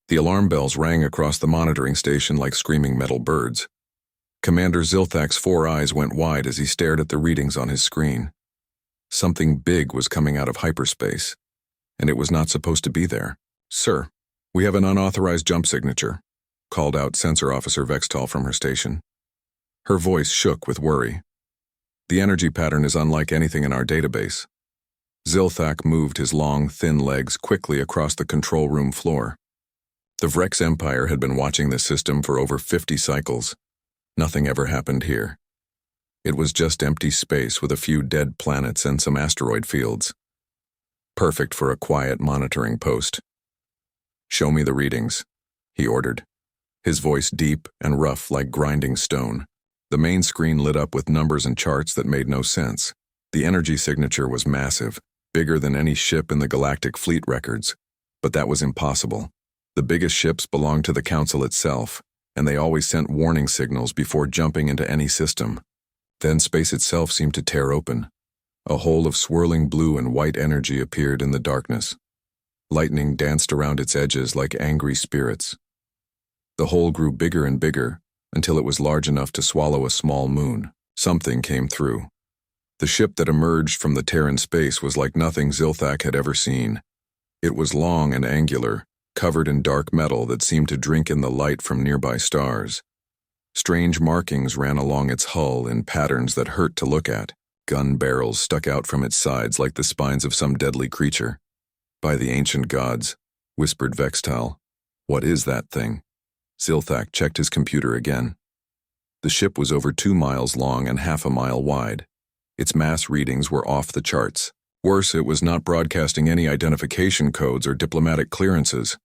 The alarm bells rang across the monitoring station like screaming metal birds. Commander Zilthak's 4 eyes went wide as he stared at the readings on his screen. Something big was coming out of hyperspace, and it was not supposed to be there. "Sir, we have an unauthorized jump signature," called out Sensor Officer Vextal from her station. Her voice shook with worry. "The energy pattern is unlike anything in our database." Zilthak moved his long, thin legs quickly across the control room floor. The Vrex Empire had been watching this system for over 50 cycles. Nothing ever happened here. It was just empty space with a few dead planets and some asteroid fields. Perfect for a quiet monitoring post. "Show me the readings," he ordered, his voice deep and rough like grinding stone. The main screen lit up with numbers and charts that made no sense. The energy signature was massive, bigger than any ship in the Galactic Fleet records. But that was impossible. The biggest ships belonged to the Council itself, and they always sent warning signals before jumping into any system. Then space itself seemed to tear open. A hole of swirling blue and white energy appeared in the darkness. Lightning danced around its edges like angry spirits. The hole grew bigger and bigger, until it was large enough to swallow a small moon. Something came through. The ship that emerged from the tear in space was like nothing Zilthak had ever seen. It was long and angular, covered in dark metal that seemed to drink in the light from nearby stars. Strange markings ran along its hull in patterns that hurt to look at. Gun barrels stuck out from its sides like the spines of some deadly creature. "By the ancient gods," whispered Vextal. "What is that thing?" Zilthak checked his computer again. The ship was over 2 miles long and half a mile wide. Its mass readings were off the charts. Worse, it was not broadcasting any identification codes or diplomatic clearances.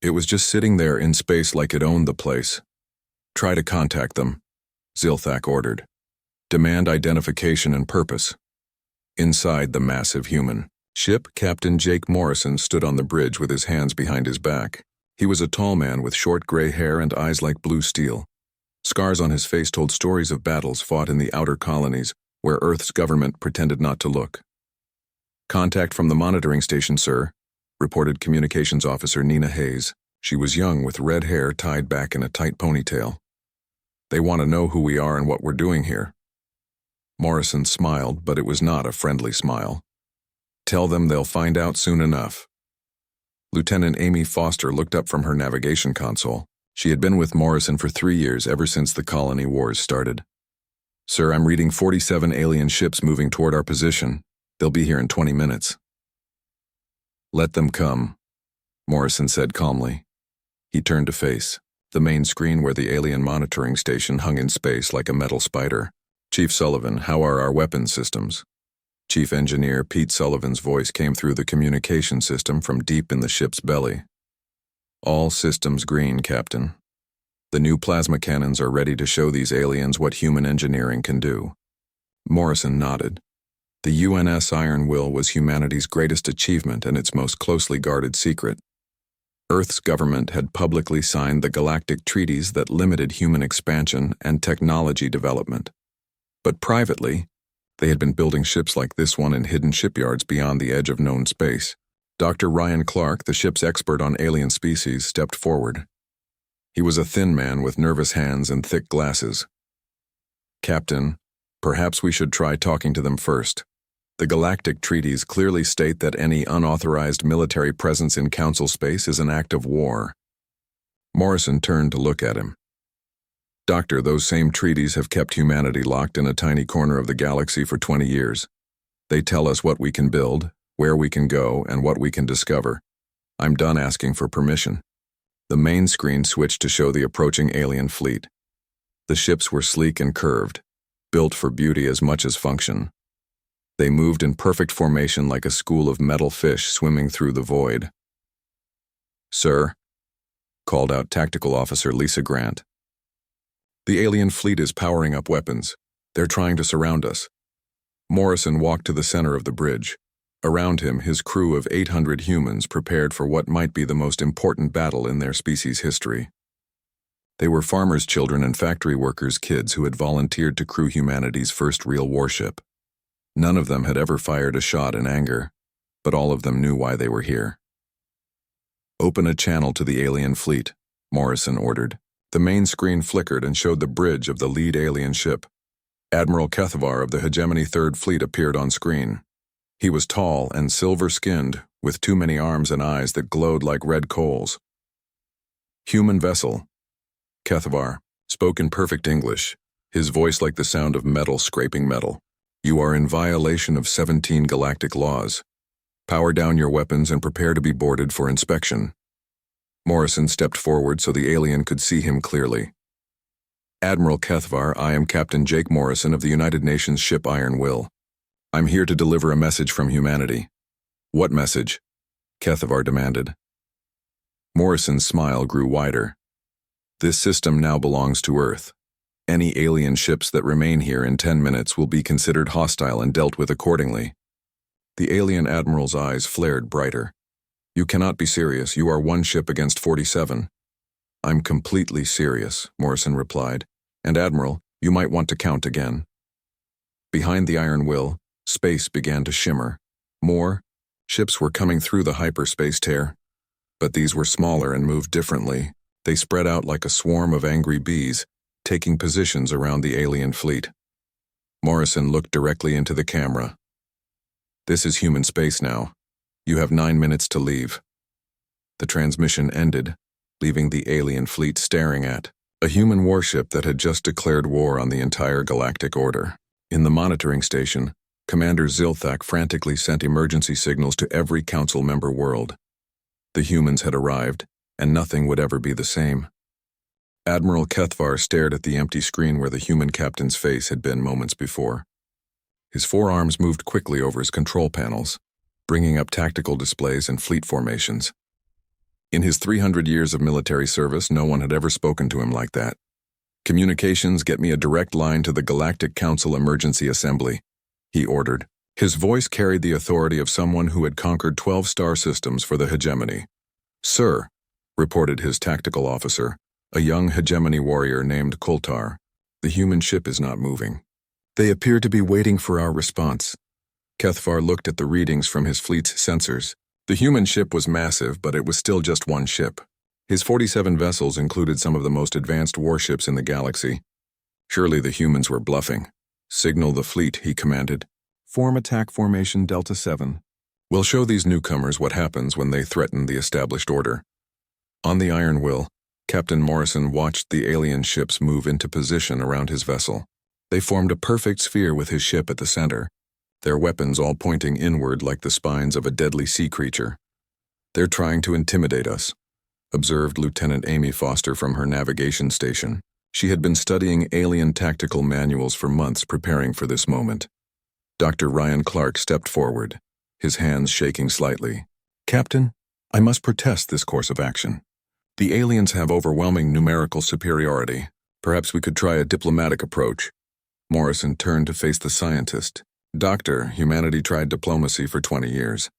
It was just sitting there in space like it owned the place. "Try to contact them," Zilthak ordered. "Demand identification and purpose." Inside the massive human ship, Captain Jake Morrison stood on the bridge with his hands behind his back. He was a tall man with short gray hair and eyes like blue steel. Scars on his face told stories of battles fought in the outer colonies, where Earth's government pretended not to look. "Contact from the monitoring station, sir," reported Communications Officer Nina Hayes. She was young with red hair tied back in a tight ponytail. "They want to know who we are and what we're doing here." Morrison smiled, but it was not a friendly smile. "Tell them they'll find out soon enough." Lieutenant Amy Foster looked up from her navigation console. She had been with Morrison for 3 years, ever since the colony wars started. "Sir, I'm reading 47 alien ships moving toward our position. They'll be here in 20 minutes. "Let them come," Morrison said calmly. He turned to face the main screen where the alien monitoring station hung in space like a metal spider. "Chief Sullivan, how are our weapons systems?" Chief Engineer Pete Sullivan's voice came through the communication system from deep in the ship's belly. "All systems green, Captain. The new plasma cannons are ready to show these aliens what human engineering can do." Morrison nodded. The UNS Iron Will was humanity's greatest achievement and its most closely guarded secret. Earth's government had publicly signed the galactic treaties that limited human expansion and technology development. But privately, they had been building ships like this one in hidden shipyards beyond the edge of known space. Dr. Ryan Clark, the ship's expert on alien species, stepped forward. He was a thin man with nervous hands and thick glasses. "Captain, perhaps we should try talking to them first. The galactic treaties clearly state that any unauthorized military presence in Council space is an act of war." Morrison turned to look at him. "Doctor, those same treaties have kept humanity locked in a tiny corner of the galaxy for 20 years. They tell us what we can build, where we can go, and what we can discover. I'm done asking for permission." The main screen switched to show the approaching alien fleet. The ships were sleek and curved, built for beauty as much as function. They moved in perfect formation like a school of metal fish swimming through the void. "Sir," called out Tactical Officer Lisa Grant. "The alien fleet is powering up weapons. They're trying to surround us." Morrison walked to the center of the bridge. Around him, his crew of 800 humans prepared for what might be the most important battle in their species' history. They were farmers' children and factory workers' kids who had volunteered to crew humanity's first real warship. None of them had ever fired a shot in anger, but all of them knew why they were here. Open a channel to the alien fleet, Morrison ordered. The main screen flickered and showed the bridge of the lead alien ship. Admiral Kethavar of the Hegemony Third Fleet appeared on screen. He was tall and silver-skinned, with too many arms and eyes that glowed like red coals. Human vessel. Kethavar spoke in perfect English, his voice like the sound of metal scraping metal. You are in violation of 17 galactic laws. Power down your weapons and prepare to be boarded for inspection. Morrison stepped forward so the alien could see him clearly. Admiral Kethavar, I am Captain Jake Morrison of the United Nations ship Iron Will. I'm here to deliver a message from humanity. What message? Kethavar demanded. Morrison's smile grew wider. This system now belongs to Earth. Any alien ships that remain here in 10 minutes will be considered hostile and dealt with accordingly. The alien admiral's eyes flared brighter. You cannot be serious. You are one ship against 47. I'm completely serious, Morrison replied. And Admiral, you might want to count again. Behind the Iron Will, space began to shimmer. More ships were coming through the hyperspace tear. But these were smaller and moved differently. They spread out like a swarm of angry bees, taking positions around the alien fleet. Morrison looked directly into the camera. This is human space now. You have 9 minutes to leave. The transmission ended, leaving the alien fleet staring at a human warship that had just declared war on the entire galactic order. In the monitoring station, Commander Zilthak frantically sent emergency signals to every council member world. The humans had arrived, and nothing would ever be the same. Admiral Kethavar stared at the empty screen where the human captain's face had been moments before. His forearms moved quickly over his control panels, bringing up tactical displays and fleet formations. In his 300 years of military service, no one had ever spoken to him like that. Communications, get me a direct line to the Galactic Council Emergency Assembly, he ordered. His voice carried the authority of someone who had conquered 12 star systems for the hegemony. Sir, reported his tactical officer, a young hegemony warrior named Koltar. The human ship is not moving. They appear to be waiting for our response. Kethavar looked at the readings from his fleet's sensors. The human ship was massive, but it was still just one ship. His 47 vessels included some of the most advanced warships in the galaxy. Surely the humans were bluffing. Signal the fleet, he commanded. Form attack formation Delta 7. We'll show these newcomers what happens when they threaten the established order. On the Iron Will, Captain Morrison watched the alien ships move into position around his vessel. They formed a perfect sphere with his ship at the center, their weapons all pointing inward like the spines of a deadly sea creature. They're trying to intimidate us, observed Lieutenant Amy Foster from her navigation station. She had been studying alien tactical manuals for months preparing for this moment. Dr. Ryan Clark stepped forward, his hands shaking slightly. Captain, I must protest this course of action. The aliens have overwhelming numerical superiority. Perhaps we could try a diplomatic approach. Morrison turned to face the scientist. Doctor, humanity tried diplomacy for 20 years.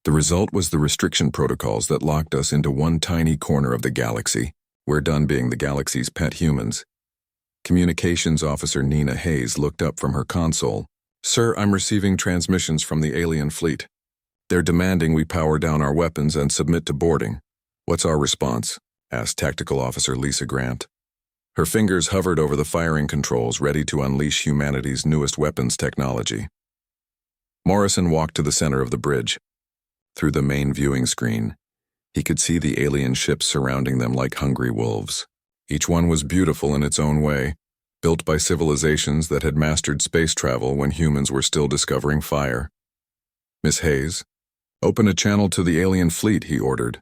The result was the restriction protocols that locked us into one tiny corner of the galaxy. We're done being the galaxy's pet humans. Communications Officer Nina Hayes looked up from her console. Sir, I'm receiving transmissions from the alien fleet. They're demanding we power down our weapons and submit to boarding. What's our response? Asked Tactical Officer Lisa Grant. Her fingers hovered over the firing controls, ready to unleash humanity's newest weapons technology. Morrison walked to the center of the bridge. Through the main viewing screen, he could see the alien ships surrounding them like hungry wolves. Each one was beautiful in its own way, built by civilizations that had mastered space travel when humans were still discovering fire. Miss Hayes, open a channel to the alien fleet, he ordered.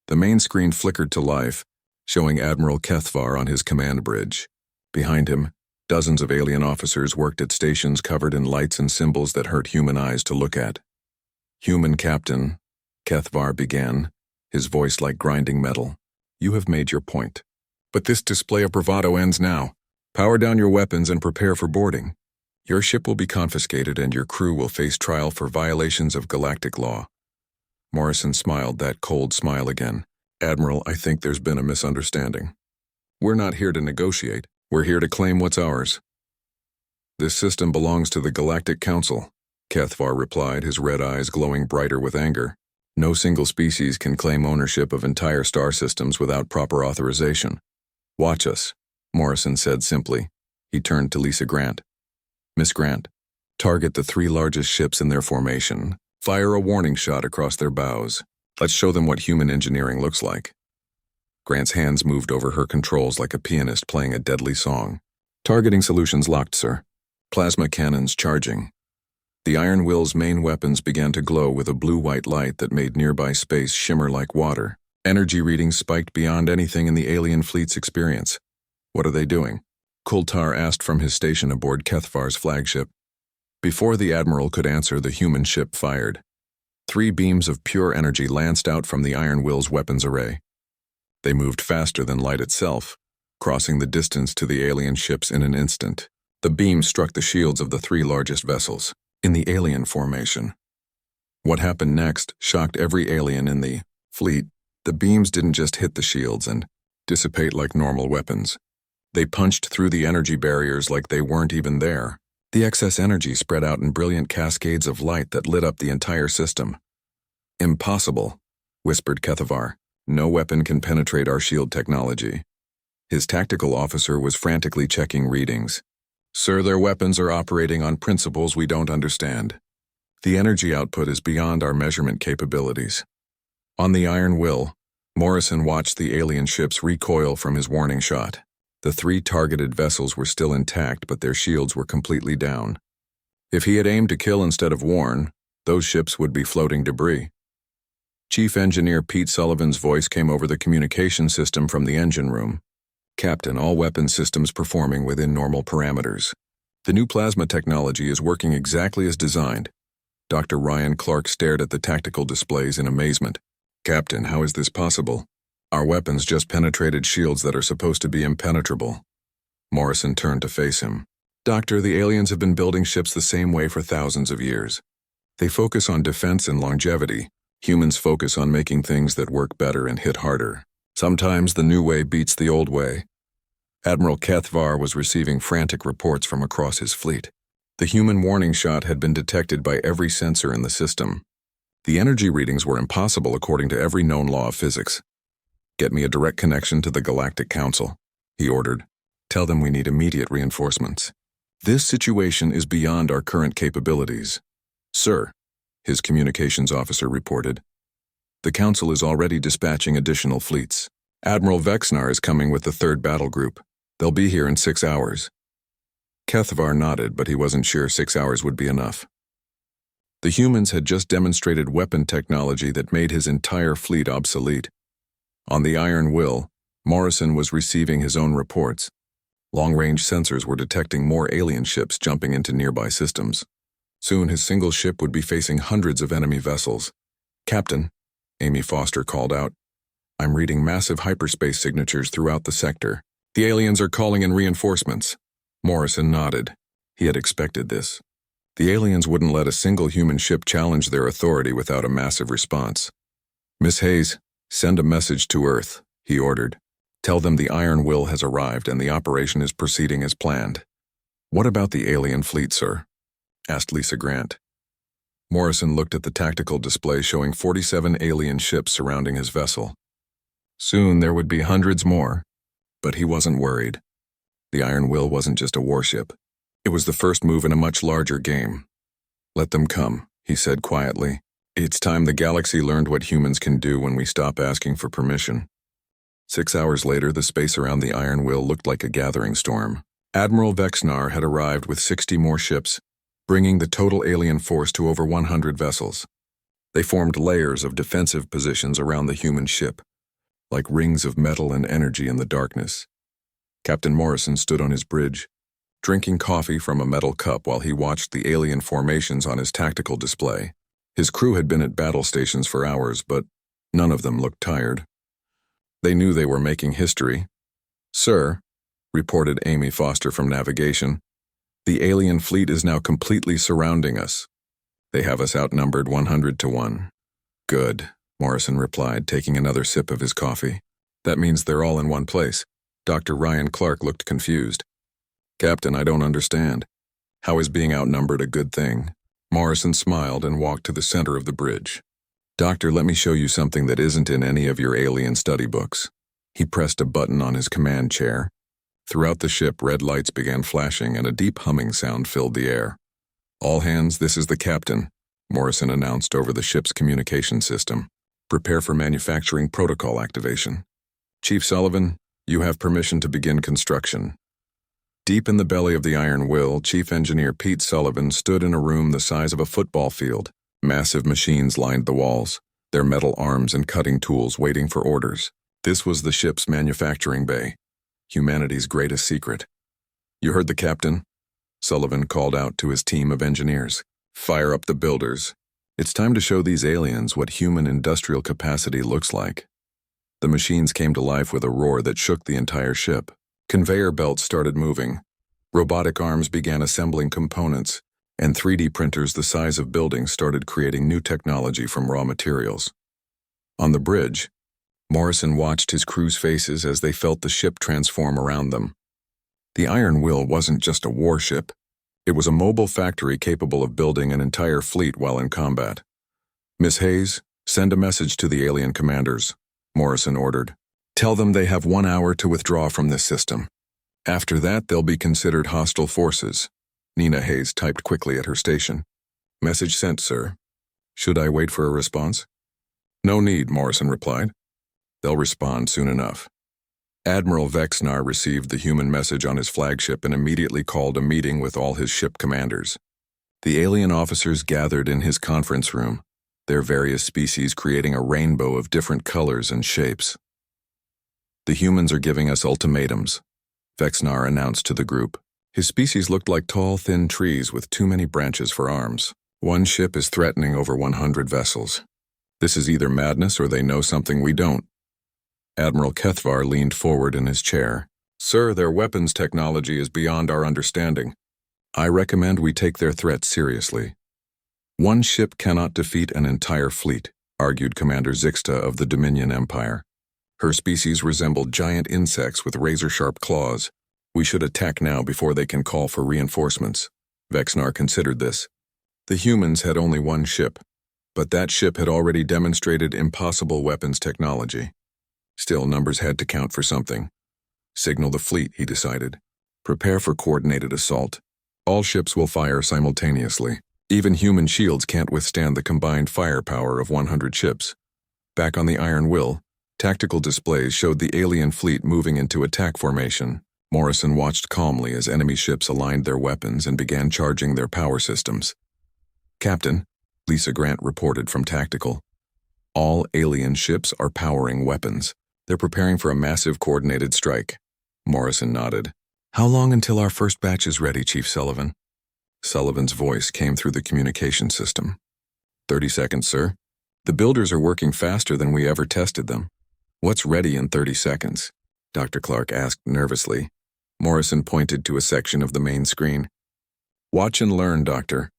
The main screen flickered to life, showing Admiral Kethavar on his command bridge. Behind him, dozens of alien officers worked at stations covered in lights and symbols that hurt human eyes to look at. Human Captain, Kethavar began, his voice like grinding metal. You have made your point. But this display of bravado ends now. Power down your weapons and prepare for boarding. Your ship will be confiscated and your crew will face trial for violations of galactic law. Morrison smiled that cold smile again. Admiral, I think there's been a misunderstanding. We're not here to negotiate. We're here to claim what's ours. This system belongs to the Galactic Council, Kethavar replied, his red eyes glowing brighter with anger. No single species can claim ownership of entire star systems without proper authorization. Watch us, Morrison said simply. He turned to Lisa Grant. Miss Grant, target the 3 largest ships in their formation. Fire a warning shot across their bows. Let's show them what human engineering looks like. Grant's hands moved over her controls like a pianist playing a deadly song. Targeting solutions locked, sir. Plasma cannons charging. The Iron Will's main weapons began to glow with a blue-white light that made nearby space shimmer like water. Energy readings spiked beyond anything in the alien fleet's experience. What are they doing? Kultar asked from his station aboard Kethvar's flagship. Before the Admiral could answer, the human ship fired. 3 beams of pure energy lanced out from the Iron Will's weapons array. They moved faster than light itself, crossing the distance to the alien ships in an instant. The beams struck the shields of the 3 largest vessels in the alien formation. What happened next shocked every alien in the fleet. The beams didn't just hit the shields and dissipate like normal weapons. They punched through the energy barriers like they weren't even there. The excess energy spread out in brilliant cascades of light that lit up the entire system. Impossible, whispered Kethavar. No weapon can penetrate our shield technology. His tactical officer was frantically checking readings. Sir, their weapons are operating on principles we don't understand. The energy output is beyond our measurement capabilities. On the Iron Will, Morrison watched the alien ships recoil from his warning shot. The 3 targeted vessels were still intact, but their shields were completely down. If he had aimed to kill instead of warn, those ships would be floating debris. Chief Engineer Pete Sullivan's voice came over the communication system from the engine room. Captain, all weapon systems performing within normal parameters. The new plasma technology is working exactly as designed. Dr. Ryan Clark stared at the tactical displays in amazement. Captain, how is this possible? Our weapons just penetrated shields that are supposed to be impenetrable. Morrison turned to face him. Doctor, the aliens have been building ships the same way for thousands of years. They focus on defense and longevity. Humans focus on making things that work better and hit harder. Sometimes the new way beats the old way. Admiral Kethvar was receiving frantic reports from across his fleet. The human warning shot had been detected by every sensor in the system. The energy readings were impossible according to every known law of physics. Get me a direct connection to the Galactic Council, he ordered. Tell them we need immediate reinforcements. This situation is beyond our current capabilities. Sir, his communications officer reported. The Council is already dispatching additional fleets. Admiral Vexnar is coming with the 3rd battle group. They'll be here in 6 hours. Kethvar nodded, but he wasn't sure 6 hours would be enough. The humans had just demonstrated weapon technology that made his entire fleet obsolete. On the Iron Will, Morrison was receiving his own reports. Long-range sensors were detecting more alien ships jumping into nearby systems. Soon his single ship would be facing hundreds of enemy vessels. Captain, Amy Foster called out, I'm reading massive hyperspace signatures throughout the sector. The aliens are calling in reinforcements. Morrison nodded. He had expected this. The aliens wouldn't let a single human ship challenge their authority without a massive response. Miss Hayes, send a message to Earth, he ordered. Tell them the Iron Will has arrived and the operation is proceeding as planned. What about the alien fleet, sir? Asked Lisa Grant. Morrison looked at the tactical display showing 47 alien ships surrounding his vessel. Soon there would be hundreds more, but he wasn't worried. The Iron Will wasn't just a warship. It was the first move in a much larger game. Let them come, he said quietly. It's time the galaxy learned what humans can do when we stop asking for permission. 6 hours later, the space around the Iron Will looked like a gathering storm. Admiral Vexnar had arrived with 60 more ships, bringing the total alien force to over 100 vessels. They formed layers of defensive positions around the human ship, like rings of metal and energy in the darkness. Captain Morrison stood on his bridge, drinking coffee from a metal cup while he watched the alien formations on his tactical display. His crew had been at battle stations for hours, but none of them looked tired. They knew they were making history. Sir, reported Amy Foster from navigation, the alien fleet is now completely surrounding us. They have us outnumbered 100 to 1. Good, Morrison replied, taking another sip of his coffee. That means they're all in one place. Dr. Ryan Clark looked confused. Captain, I don't understand. How is being outnumbered a good thing? Morrison smiled and walked to the center of the bridge. Doctor, let me show you something that isn't in any of your alien study books. He pressed a button on his command chair. Throughout the ship, red lights began flashing and a deep humming sound filled the air. All hands, this is the captain, Morrison announced over the ship's communication system. Prepare for manufacturing protocol activation. Chief Sullivan, you have permission to begin construction. Deep in the belly of the Iron Will, Chief Engineer Pete Sullivan stood in a room the size of a football field. Massive machines lined the walls, their metal arms and cutting tools waiting for orders. This was the ship's manufacturing bay, humanity's greatest secret. You heard the captain? Sullivan called out to his team of engineers. Fire up the builders. It's time to show these aliens what human industrial capacity looks like. The machines came to life with a roar that shook the entire ship. Conveyor belts started moving. Robotic arms began assembling components, and 3D printers the size of buildings started creating new technology from raw materials. On the bridge, Morrison watched his crew's faces as they felt the ship transform around them. The Iron Will wasn't just a warship. It was a mobile factory capable of building an entire fleet while in combat. Miss Hayes, send a message to the alien commanders, Morrison ordered. Tell them they have 1 hour to withdraw from this system. After that, they'll be considered hostile forces. Nina Hayes typed quickly at her station. Message sent, sir. Should I wait for a response? No need, Morrison replied. They'll respond soon enough. Admiral Vexnar received the human message on his flagship and immediately called a meeting with all his ship commanders. The alien officers gathered in his conference room, their various species creating a rainbow of different colors and shapes. The humans are giving us ultimatums, Vexnar announced to the group. His species looked like tall, thin trees with too many branches for arms. One ship is threatening over 100 vessels. This is either madness or they know something we don't. Admiral Kethvar leaned forward in his chair. Sir, their weapons technology is beyond our understanding. I recommend we take their threat seriously. One ship cannot defeat an entire fleet, argued Commander Zixta of the Dominion Empire. Her species resembled giant insects with razor-sharp claws. We should attack now before they can call for reinforcements. Vexnar considered this. The humans had only one ship, but that ship had already demonstrated impossible weapons technology. Still, numbers had to count for something. Signal the fleet, he decided. Prepare for coordinated assault. All ships will fire simultaneously. Even human shields can't withstand the combined firepower of 100 ships. Back on the Iron Will, tactical displays showed the alien fleet moving into attack formation. Morrison watched calmly as enemy ships aligned their weapons and began charging their power systems. Captain, Lisa Grant reported from Tactical. All alien ships are powering weapons. They're preparing for a massive coordinated strike. Morrison nodded. How long until our first batch is ready, Chief Sullivan? Sullivan's voice came through the communication system. 30 seconds, sir. The builders are working faster than we ever tested them. What's ready in 30 seconds? Dr. Clark asked nervously. Morrison pointed to a section of the main screen. Watch and learn, Doctor.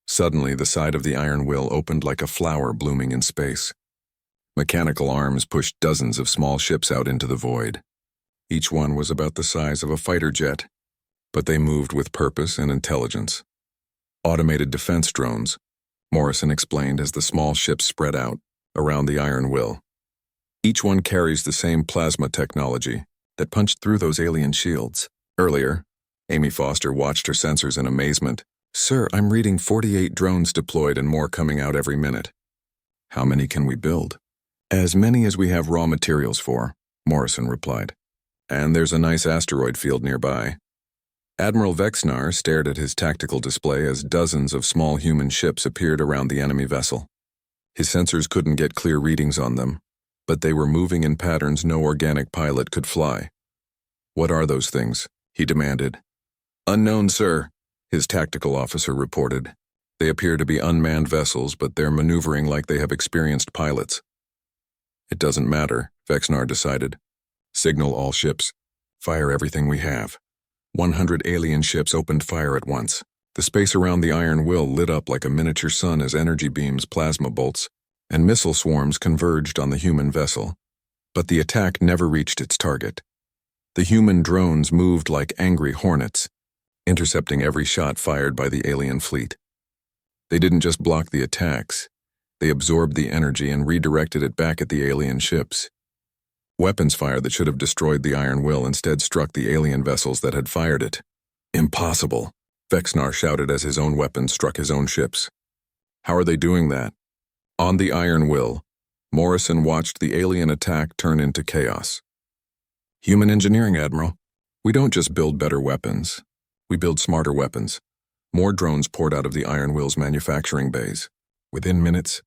Suddenly, the side of the Iron Will opened like a flower blooming in space. Mechanical arms pushed dozens of small ships out into the void. Each one was about the size of a fighter jet, but they moved with purpose and intelligence. Automated defense drones, Morrison explained as the small ships spread out around the Iron Will. Each one carries the same plasma technology that punched through those alien shields. Earlier, Amy Foster watched her sensors in amazement. Sir, I'm reading 48 drones deployed and more coming out every minute. How many can we build? As many as we have raw materials for, Morrison replied. And there's a nice asteroid field nearby. Admiral Vexnar stared at his tactical display as dozens of small human ships appeared around the enemy vessel. His sensors couldn't get clear readings on them, but they were moving in patterns no organic pilot could fly. What are those things? He demanded. Unknown, sir, his tactical officer reported. They appear to be unmanned vessels, but they're maneuvering like they have experienced pilots. It doesn't matter, Vexnar decided. Signal all ships. Fire everything we have. 100 alien ships opened fire at once. The space around the Iron Will lit up like a miniature sun as energy beams, plasma bolts, and missile swarms converged on the human vessel. But the attack never reached its target. The human drones moved like angry hornets, intercepting every shot fired by the alien fleet. They didn't just block the attacks, They absorbed the energy and redirected it back at the alien ships. Weapons fire that should have destroyed the Iron Will instead struck the alien vessels that had fired it. Impossible, Vexnar shouted as his own weapons struck his own ships. How are they doing that? On the Iron Will, Morrison watched the alien attack turn into chaos. Human engineering, Admiral. We don't just build better weapons. We build smarter weapons. More drones poured out of the Iron Will's manufacturing bays. Within minutes,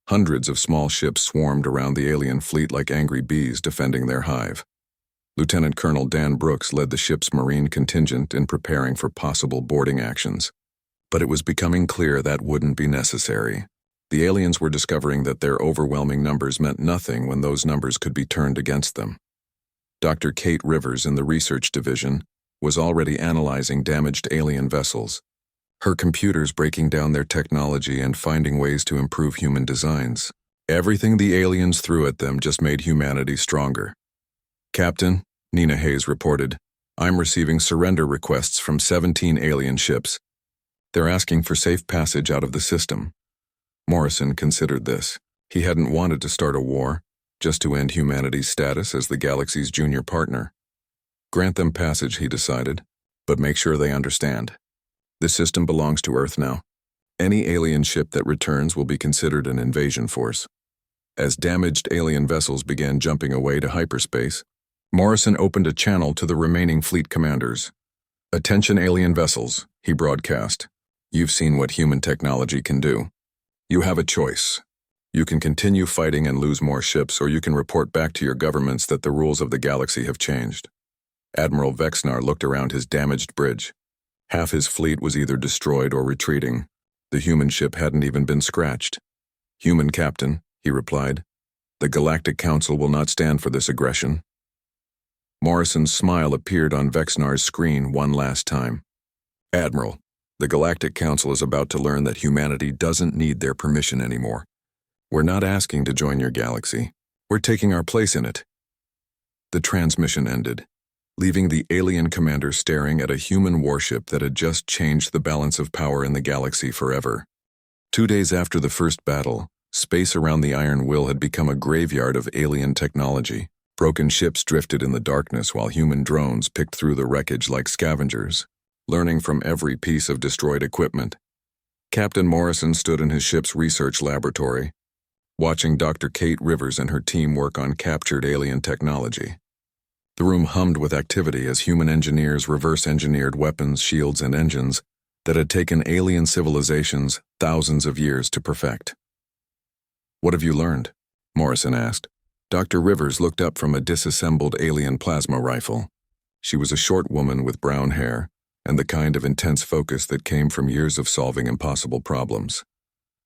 hundreds of small ships swarmed around the alien fleet like angry bees defending their hive. Lieutenant Colonel Dan Brooks led the ship's marine contingent in preparing for possible boarding actions. But it was becoming clear that wouldn't be necessary. The aliens were discovering that their overwhelming numbers meant nothing when those numbers could be turned against them. Dr. Kate Rivers in the research division was already analyzing damaged alien vessels, her computers breaking down their technology and finding ways to improve human designs. Everything the aliens threw at them just made humanity stronger. Captain, Nina Hayes reported, I'm receiving surrender requests from 17 alien ships. They're asking for safe passage out of the system. Morrison considered this. He hadn't wanted to start a war, just to end humanity's status as the galaxy's junior partner. Grant them passage, he decided, but make sure they understand. The system belongs to Earth now. Any alien ship that returns will be considered an invasion force. As damaged alien vessels began jumping away to hyperspace, Morrison opened a channel to the remaining fleet commanders. Attention alien vessels, he broadcast. You've seen what human technology can do. You have a choice. You can continue fighting and lose more ships, or you can report back to your governments that the rules of the galaxy have changed. Admiral Vexnar looked around his damaged bridge. Half his fleet was either destroyed or retreating. The human ship hadn't even been scratched. Human captain, he replied. The Galactic Council will not stand for this aggression. Morrison's smile appeared on Vexnar's screen one last time. Admiral, the Galactic Council is about to learn that humanity doesn't need their permission anymore. We're not asking to join your galaxy. We're taking our place in it. The transmission ended, leaving the alien commander staring at a human warship that had just changed the balance of power in the galaxy forever. 2 days after the first battle, space around the Iron Will had become a graveyard of alien technology. Broken ships drifted in the darkness while human drones picked through the wreckage like scavengers, learning from every piece of destroyed equipment. Captain Morrison stood in his ship's research laboratory, watching Dr. Kate Rivers and her team work on captured alien technology. The room hummed with activity as human engineers reverse-engineered weapons, shields, and engines that had taken alien civilizations thousands of years to perfect. What have you learned? Morrison asked. Dr. Rivers looked up from a disassembled alien plasma rifle. She was a short woman with brown hair and the kind of intense focus that came from years of solving impossible problems.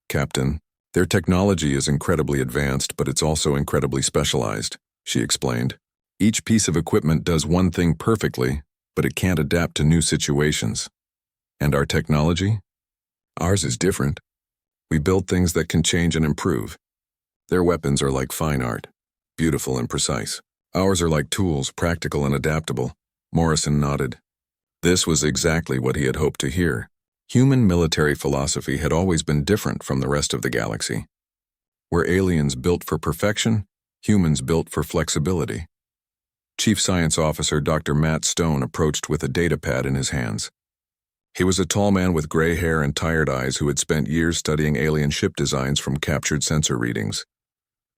Captain, their technology is incredibly advanced, but it's also incredibly specialized, she explained. Each piece of equipment does one thing perfectly, but it can't adapt to new situations. And our technology? Ours is different. We build things that can change and improve. Their weapons are like fine art, beautiful and precise. Ours are like tools, practical and adaptable. Morrison nodded. This was exactly what he had hoped to hear. Human military philosophy had always been different from the rest of the galaxy. Where aliens built for perfection, humans built for flexibility. Chief Science Officer Dr. Matt Stone approached with a datapad in his hands. He was a tall man with gray hair and tired eyes who had spent years studying alien ship designs from captured sensor readings.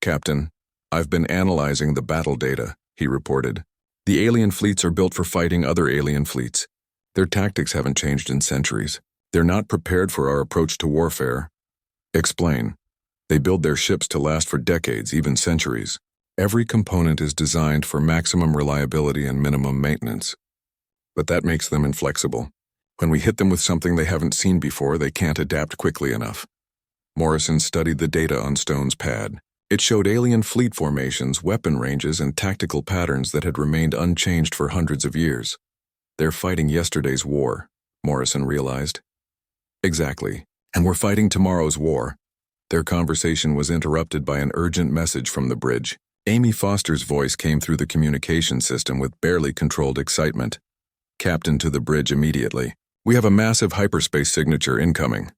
Captain, I've been analyzing the battle data, he reported. The alien fleets are built for fighting other alien fleets. Their tactics haven't changed in centuries. They're not prepared for our approach to warfare. Explain. They build their ships to last for decades, even centuries. Every component is designed for maximum reliability and minimum maintenance. But that makes them inflexible. When we hit them with something they haven't seen before, they can't adapt quickly enough. Morrison studied the data on Stone's pad. It showed alien fleet formations, weapon ranges, and tactical patterns that had remained unchanged for hundreds of years. They're fighting yesterday's war, Morrison realized. Exactly, and we're fighting tomorrow's war. Their conversation was interrupted by an urgent message from the bridge. Amy Foster's voice came through the communication system with barely controlled excitement. Captain to the bridge immediately. We have a massive hyperspace signature incoming.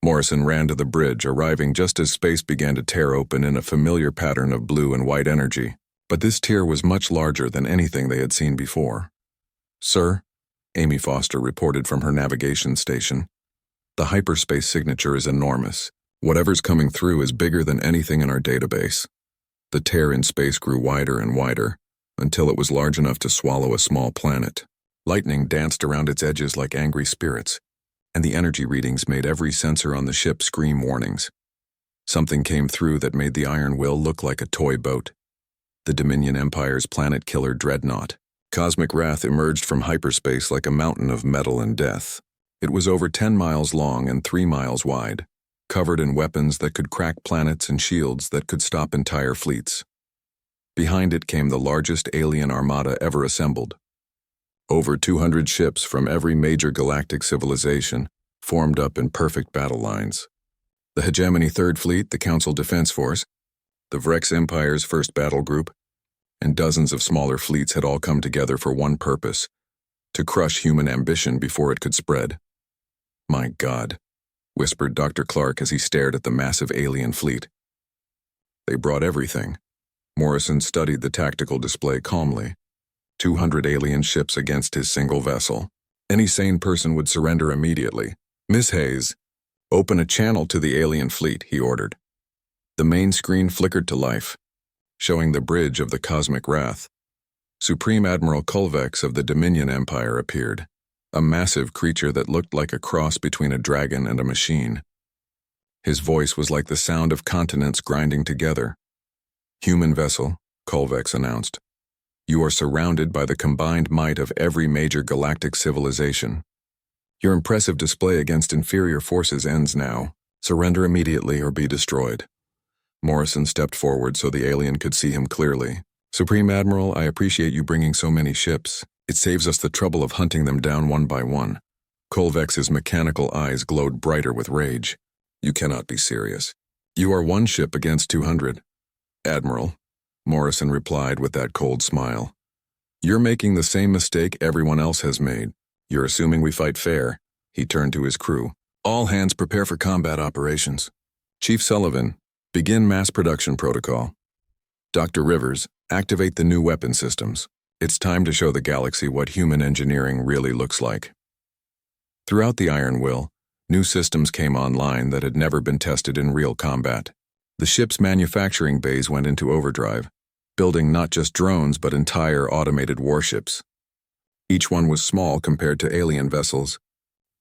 Morrison ran to the bridge, arriving just as space began to tear open in a familiar pattern of blue and white energy. But this tear was much larger than anything they had seen before. "Sir," Amy Foster reported from her navigation station, "the hyperspace signature is enormous. Whatever's coming through is bigger than anything in our database." The tear in space grew wider and wider, until it was large enough to swallow a small planet. Lightning danced around its edges like angry spirits, and the energy readings made every sensor on the ship scream warnings. Something came through that made the Iron Will look like a toy boat. The Dominion Empire's planet-killer dreadnought. Cosmic Wrath emerged from hyperspace like a mountain of metal and death. It was over 10 miles long and 3 miles wide, covered in weapons that could crack planets and shields that could stop entire fleets. Behind it came the largest alien armada ever assembled. Over 200 ships from every major galactic civilization formed up in perfect battle lines. The Hegemony Third Fleet, the Council Defense Force, the Vrex Empire's First Battle Group, and dozens of smaller fleets had all come together for one purpose: to crush human ambition before it could spread. "My God," whispered Dr. Clark as he stared at the massive alien fleet. "They brought everything." Morrison studied the tactical display calmly. 200 alien ships against his single vessel. Any sane person would surrender immediately. "Miss Hayes, open a channel to the alien fleet," he ordered. The main screen flickered to life, showing the bridge of the Cosmic Wrath. Supreme Admiral Kulvex of the Dominion Empire appeared, a massive creature that looked like a cross between a dragon and a machine. His voice was like the sound of continents grinding together. "Human vessel," Kulvex announced. "You are surrounded by the combined might of every major galactic civilization. Your impressive display against inferior forces ends now. Surrender immediately or be destroyed." Morrison stepped forward so the alien could see him clearly. "Supreme Admiral, I appreciate you bringing so many ships. It saves us the trouble of hunting them down one by one." Kulvex's mechanical eyes glowed brighter with rage. "You cannot be serious. You are one ship against 200. "Admiral," Morrison replied with that cold smile, "you're making the same mistake everyone else has made. You're assuming we fight fair." He turned to his crew. "All hands prepare for combat operations. Chief Sullivan, begin mass production protocol. Dr. Rivers, activate the new weapon systems. It's time to show the galaxy what human engineering really looks like." Throughout the Iron Will, new systems came online that had never been tested in real combat. The ship's manufacturing bays went into overdrive, building not just drones but entire automated warships. Each one was small compared to alien vessels,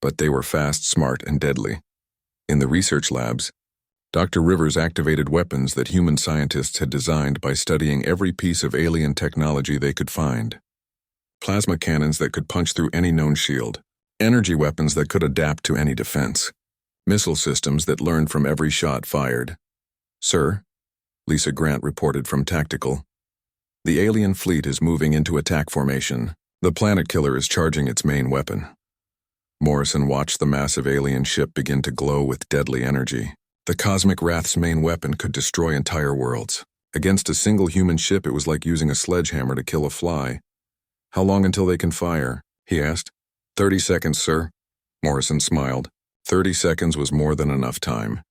but they were fast, smart, and deadly. In the research labs, Dr. Rivers activated weapons that human scientists had designed by studying every piece of alien technology they could find. Plasma cannons that could punch through any known shield, energy weapons that could adapt to any defense, missile systems that learned from every shot fired. "Sir," Lisa Grant reported from Tactical, "the alien fleet is moving into attack formation. The planet killer is charging its main weapon." Morrison watched the massive alien ship begin to glow with deadly energy. The Cosmic Wrath's main weapon could destroy entire worlds. Against a single human ship, it was like using a sledgehammer to kill a fly. "How long until they can fire?" he asked. 30 seconds, sir." Morrison smiled. 30 seconds was more than enough time.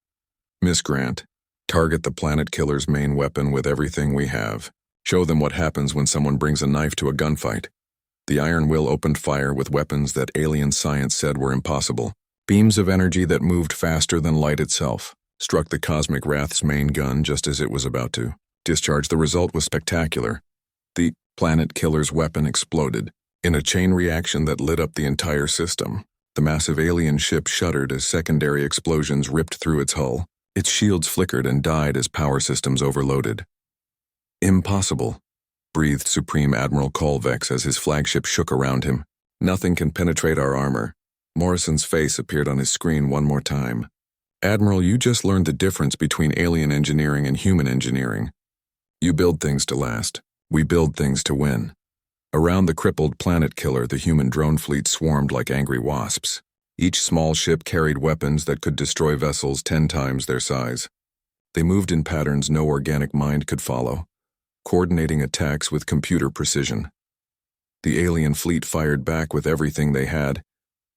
"Miss Grant, target the planet killer's main weapon with everything we have. Show them what happens when someone brings a knife to a gunfight." The Iron Will opened fire with weapons that alien science said were impossible. Beams of energy that moved faster than light itself struck the Cosmic Wrath's main gun just as it was about to discharge. The result was spectacular. The planet killer's weapon exploded in a chain reaction that lit up the entire system. The massive alien ship shuddered as secondary explosions ripped through its hull. Its shields flickered and died as power systems overloaded. "Impossible," breathed Supreme Admiral Kulvex as his flagship shook around him. "Nothing can penetrate our armor." Morrison's face appeared on his screen one more time. "Admiral, you just learned the difference between alien engineering and human engineering. You build things to last. We build things to win." Around the crippled planet killer, the human drone fleet swarmed like angry wasps. Each small ship carried weapons that could destroy vessels 10 times their size. They moved in patterns no organic mind could follow, coordinating attacks with computer precision. The alien fleet fired back with everything they had,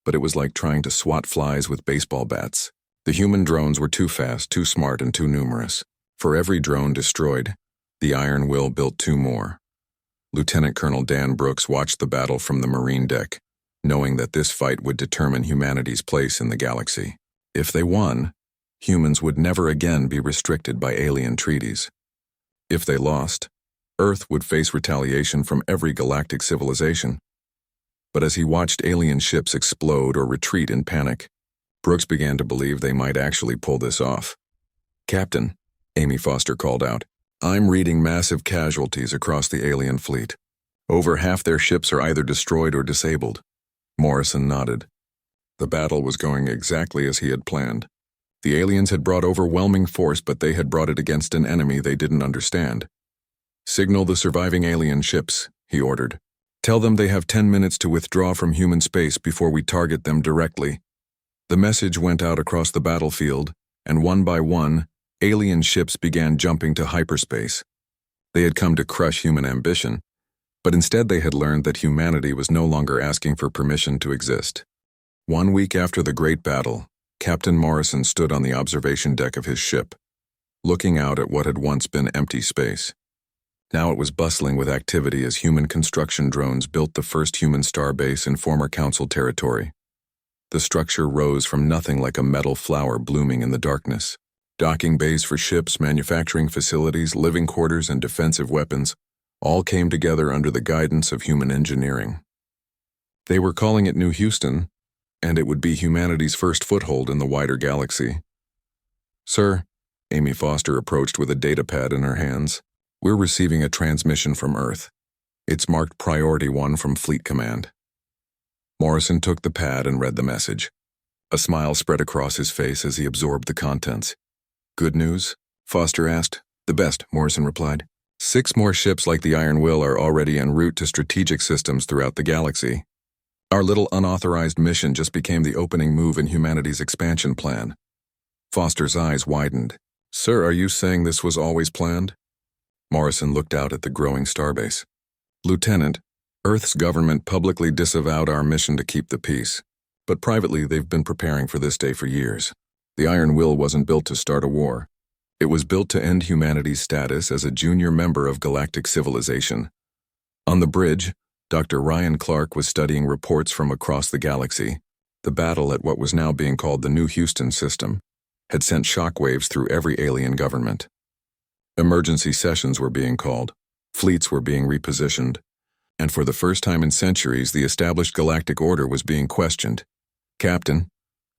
but it was like trying to swat flies with baseball bats. The human drones were too fast, too smart, and too numerous. For every drone destroyed, the Iron Will built 2 more. Lieutenant Colonel Dan Brooks watched the battle from the Marine deck, knowing that this fight would determine humanity's place in the galaxy. If they won, humans would never again be restricted by alien treaties. If they lost, Earth would face retaliation from every galactic civilization. But as he watched alien ships explode or retreat in panic, Brooks began to believe they might actually pull this off. "Captain," Amy Foster called out, "I'm reading massive casualties across the alien fleet. Over half their ships are either destroyed or disabled." Morrison nodded. The battle was going exactly as he had planned. The aliens had brought overwhelming force, but they had brought it against an enemy they didn't understand. "Signal the surviving alien ships," he ordered. "Tell them they have 10 minutes to withdraw from human space before we target them directly." The message went out across the battlefield, and one by one, alien ships began jumping to hyperspace. They had come to crush human ambition, but instead they had learned that humanity was no longer asking for permission to exist. 1 week after the Great Battle, Captain Morrison stood on the observation deck of his ship, looking out at what had once been empty space. Now it was bustling with activity as human construction drones built the first human starbase in former Council territory. The structure rose from nothing like a metal flower blooming in the darkness. Docking bays for ships, manufacturing facilities, living quarters, and defensive weapons all came together under the guidance of human engineering. They were calling it New Houston, and it would be humanity's first foothold in the wider galaxy. "Sir," Amy Foster approached with a datapad in her hands, "we're receiving a transmission from Earth. It's marked Priority 1 from Fleet Command." Morrison took the pad and read the message. A smile spread across his face as he absorbed the contents. "Good news?" Foster asked. "The best," Morrison replied. 6 more ships like the Iron Will are already en route to strategic systems throughout the galaxy. Our little unauthorized mission just became the opening move in humanity's expansion plan." Foster's eyes widened. "Sir, are you saying this was always planned?" Morrison looked out at the growing starbase. "Lieutenant, Earth's government publicly disavowed our mission to keep the peace, but privately they've been preparing for this day for years. The Iron Will wasn't built to start a war. It was built to end humanity's status as a junior member of galactic civilization." On the bridge, Dr. Ryan Clark was studying reports from across the galaxy. The battle at what was now being called the New Houston system had sent shockwaves through every alien government. Emergency sessions were being called, fleets were being repositioned, and for the first time in centuries, the established galactic order was being questioned. "Captain,"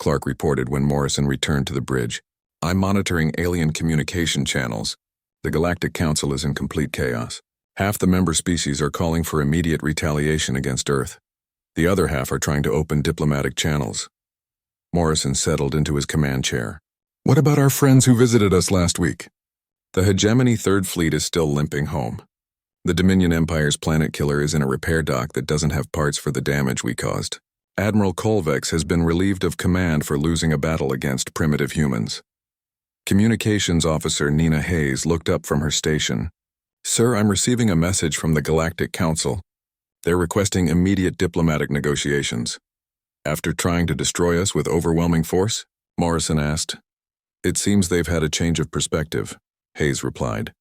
Clark reported when Morrison returned to the bridge, "I'm monitoring alien communication channels. The Galactic Council is in complete chaos. Half the member species are calling for immediate retaliation against Earth. The other half are trying to open diplomatic channels." Morrison settled into his command chair. "What about our friends who visited us last week?" "The Hegemony Third Fleet is still limping home. The Dominion Empire's planet killer is in a repair dock that doesn't have parts for the damage we caused. Admiral Colvex has been relieved of command for losing a battle against primitive humans." Communications Officer Nina Hayes looked up from her station. "Sir, I'm receiving a message from the Galactic Council. They're requesting immediate diplomatic negotiations." "After trying to destroy us with overwhelming force?" Morrison asked. "It seems they've had a change of perspective," Hayes replied.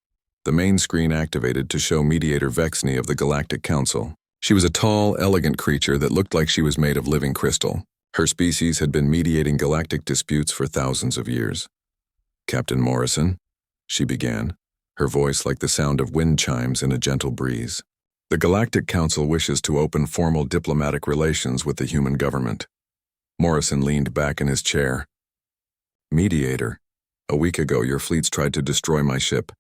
The main screen activated to show Mediator Vexney of the Galactic Council. She was a tall, elegant creature that looked like she was made of living crystal. Her species had been mediating galactic disputes for thousands of years. "Captain Morrison," she began, her voice like the sound of wind chimes in a gentle breeze. "The Galactic Council wishes to open formal diplomatic relations with the human government." Morrison leaned back in his chair. "Mediator, a week ago your fleets tried to destroy my ship.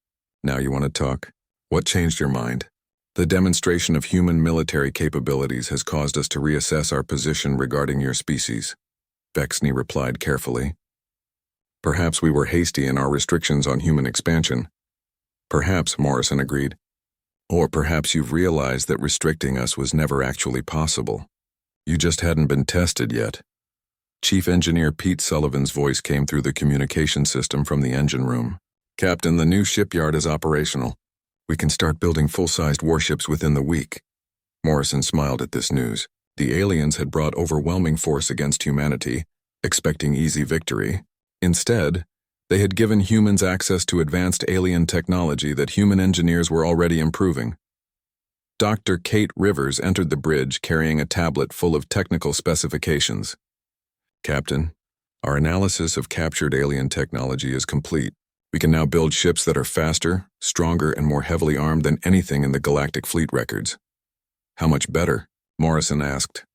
Now you want to talk? What changed your mind?" "The demonstration of human military capabilities has caused us to reassess our position regarding your species," Vexney replied carefully. "Perhaps we were hasty in our restrictions on human expansion." "Perhaps," Morrison agreed. "Or perhaps you've realized that restricting us was never actually possible. You just hadn't been tested yet." Chief Engineer Pete Sullivan's voice came through the communication system from the engine room. "Captain, the new shipyard is operational. We can start building full-sized warships within the week." Morrison smiled at this news. The aliens had brought overwhelming force against humanity, expecting easy victory. Instead, they had given humans access to advanced alien technology that human engineers were already improving. Dr. Kate Rivers entered the bridge carrying a tablet full of technical specifications. "Captain, our analysis of captured alien technology is complete. We can now build ships that are faster, stronger, and more heavily armed than anything in the galactic fleet records." "How much better?" Morrison asked.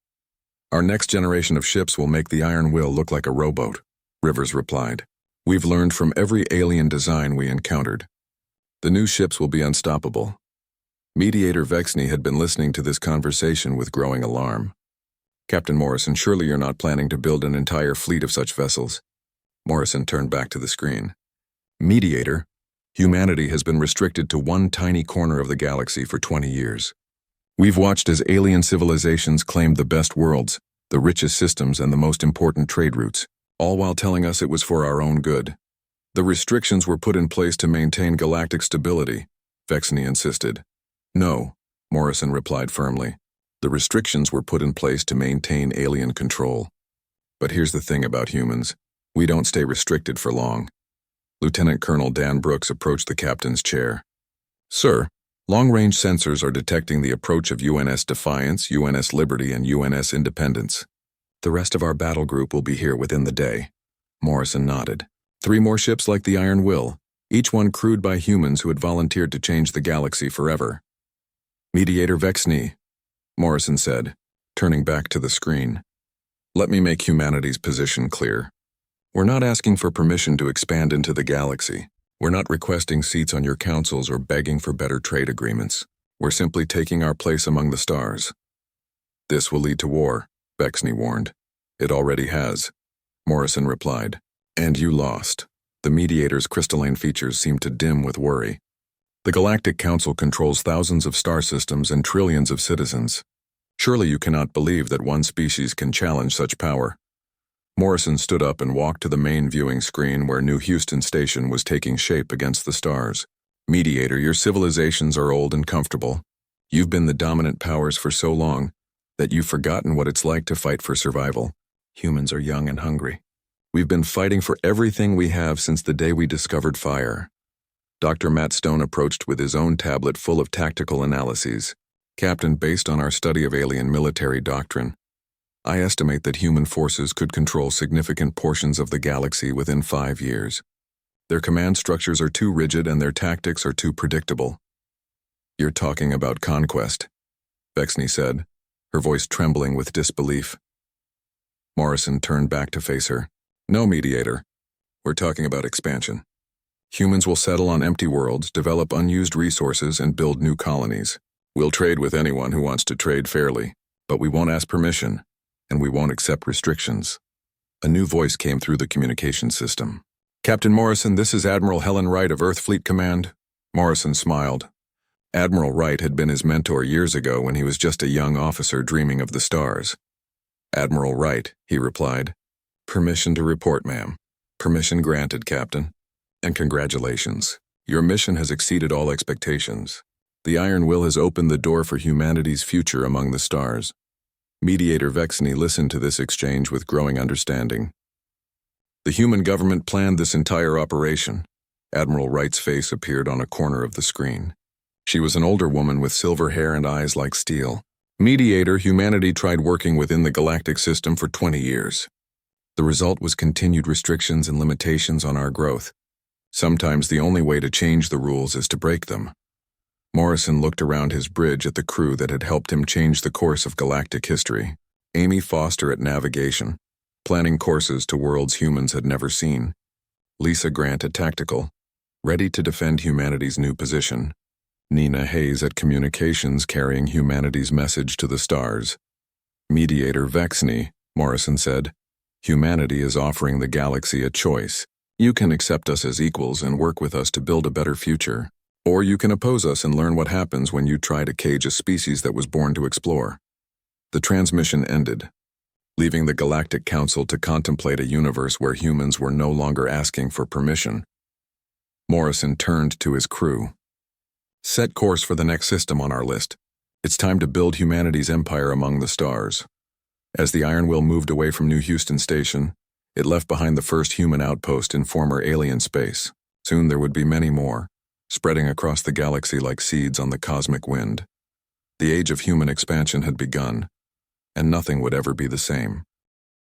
"Our next generation of ships will make the Iron Will look like a rowboat," Rivers replied. "We've learned from every alien design we encountered. The new ships will be unstoppable." Mediator Vexney had been listening to this conversation with growing alarm. "Captain Morrison, surely you're not planning to build an entire fleet of such vessels?" Morrison turned back to the screen. "Mediator, humanity has been restricted to one tiny corner of the galaxy for 20 years. We've watched as alien civilizations claimed the best worlds, the richest systems, and the most important trade routes, all while telling us it was for our own good. The restrictions were put in place to maintain galactic stability," Vexney insisted. "No," Morrison replied firmly. "The restrictions were put in place to maintain alien control. But here's the thing about humans. We don't stay restricted for long." Lieutenant Colonel Dan Brooks approached the captain's chair. "Sir, long-range sensors are detecting the approach of UNS Defiance, UNS Liberty, and UNS Independence. The rest of our battle group will be here within the day." Morrison nodded. 3 more ships like the Iron Will, each one crewed by humans who had volunteered to change the galaxy forever. "Mediator Vexney," Morrison said, turning back to the screen. "Let me make humanity's position clear. We're not asking for permission to expand into the galaxy. We're not requesting seats on your councils or begging for better trade agreements. We're simply taking our place among the stars." "This will lead to war," Vexney warned. "It already has," Morrison replied. "And you lost." The mediator's crystalline features seemed to dim with worry. "The Galactic Council controls thousands of star systems and trillions of citizens. Surely you cannot believe that one species can challenge such power." Morrison stood up and walked to the main viewing screen where New Houston Station was taking shape against the stars. "Mediator, your civilizations are old and comfortable. You've been the dominant powers for so long that you've forgotten what it's like to fight for survival. Humans are young and hungry. We've been fighting for everything we have since the day we discovered fire." Dr. Matt Stone approached with his own tablet full of tactical analyses. "Captain, based on our study of alien military doctrine, I estimate that human forces could control significant portions of the galaxy within 5 years. Their command structures are too rigid and their tactics are too predictable." "You're talking about conquest," Vexney said, her voice trembling with disbelief. Morrison turned back to face her. "No, Mediator. We're talking about expansion. Humans will settle on empty worlds, develop unused resources, and build new colonies. We'll trade with anyone who wants to trade fairly, but we won't ask permission, and we won't accept restrictions." A new voice came through the communication system. "Captain Morrison, this is Admiral Helen Wright of Earth Fleet Command." Morrison smiled. Admiral Wright had been his mentor years ago when he was just a young officer dreaming of the stars. "Admiral Wright," he replied. "Permission to report, ma'am." "Permission granted, Captain. And congratulations. Your mission has exceeded all expectations. The Iron Will has opened the door for humanity's future among the stars." Mediator Vexney listened to this exchange with growing understanding. "The human government planned this entire operation." Admiral Wright's face appeared on a corner of the screen. She was an older woman with silver hair and eyes like steel. "Mediator, humanity tried working within the galactic system for 20 years. The result was continued restrictions and limitations on our growth. Sometimes the only way to change the rules is to break them." Morrison looked around his bridge at the crew that had helped him change the course of galactic history. Amy Foster at navigation, planning courses to worlds humans had never seen. Lisa Grant at tactical, ready to defend humanity's new position. Nina Hayes at communications, carrying humanity's message to the stars. "Mediator Vexney," Morrison said, "humanity is offering the galaxy a choice. You can accept us as equals and work with us to build a better future. Or you can oppose us and learn what happens when you try to cage a species that was born to explore." The transmission ended, leaving the Galactic Council to contemplate a universe where humans were no longer asking for permission. Morrison turned to his crew. "Set course for the next system on our list. It's time to build humanity's empire among the stars." As the Iron Will moved away from New Houston Station, It left behind the first human outpost in former alien space. Soon there would be many more, spreading across the galaxy like seeds on the cosmic wind. The age of human expansion had begun, and nothing would ever be the same.